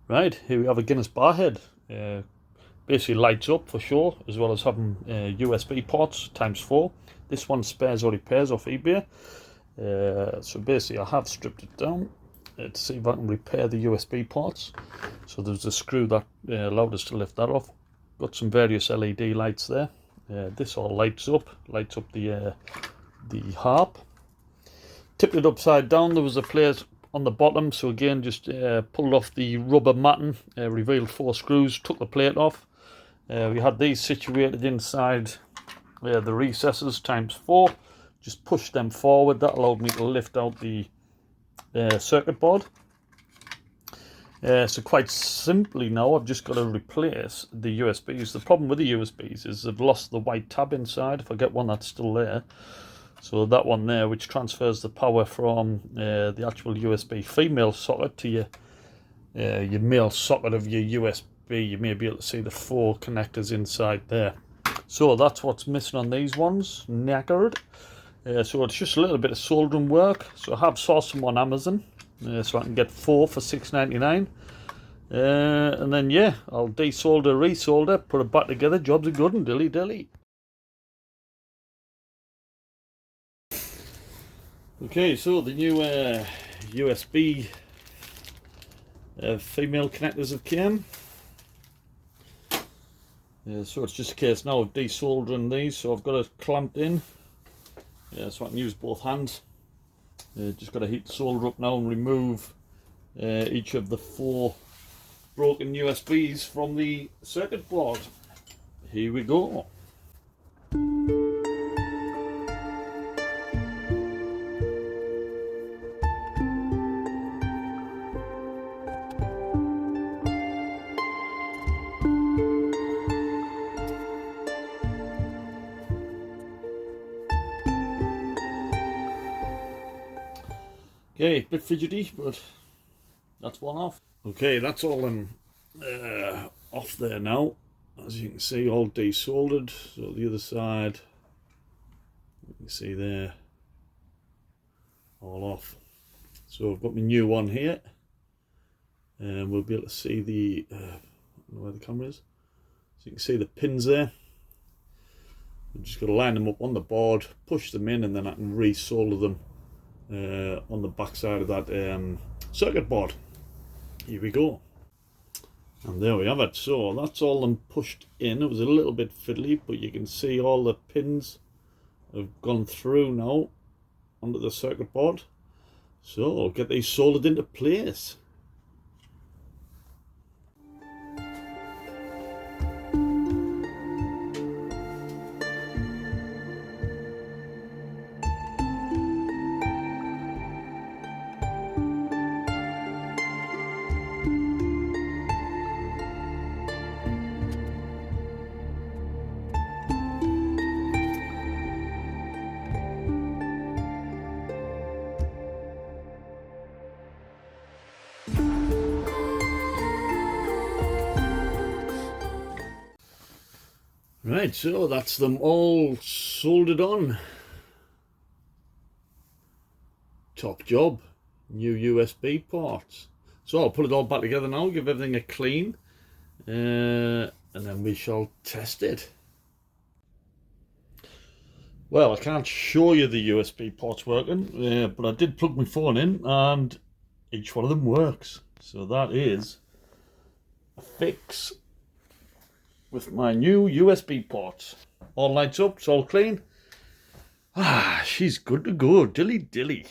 Right, here we have a Guinness Bar-Head. Basically lights up for sure, as well as having USB ports ×4. This one spares or repairs off eBay. So basically I have stripped it down to see if I can repair the USB ports. So there's a screw that allowed us to lift that off. Got some various LED lights there. This all lights up the harp. Tipped it upside down. There was a place on the bottom, so again just pulled off the rubber matting, revealed 4 screws, took the plate off. We had these situated inside the recesses ×4. Just pushed them forward. That allowed me to lift out the circuit board. So quite simply now I've just got to replace the USBs. The problem with the USBs is they've lost the white tab inside. If I get one that's still there, so that one there, which transfers the power from the actual USB female socket to your male socket of your USB, you may be able to see the 4 connectors inside there. So that's what's missing on these ones. Knackered. So it's just a little bit of soldering work. So I have sourced them on Amazon, so I can get 4 for $6.99. And then yeah, I'll desolder, resolder, put it back together. Jobs are good and dilly dilly. Okay, so the new USB female connectors have came. So it's just a case now of desoldering these. So I've got it clamped in, so I can use both hands. Just got to heat the solder up now and remove each of the 4 broken USBs from the circuit board. Here we go. Okay, bit fidgety, but that's one off. Okay, that's all them off there now. As you can see, all desoldered. So the other side, you can see there, all off. So I've got my new one here, and we'll be able to see the, I don't know where the camera is. So you can see the pins there. I'm just got to line them up on the board, push them in, and then I can re-solder them on the back side of that circuit board. Here we go, and there we have it. So that's all them pushed in. It was a little bit fiddly, but you can see all the pins have gone through now onto the circuit board. So I'll get these soldered into place. Right, so that's them all soldered on. Top job. New USB ports. So I'll put it all back together now, give everything a clean, and then we shall test it. Well, I can't show you the USB ports working, but I did plug my phone in and each one of them works. So that is a fix with my new USB ports. All lights up, it's all clean. Ah, she's good to go, dilly dilly.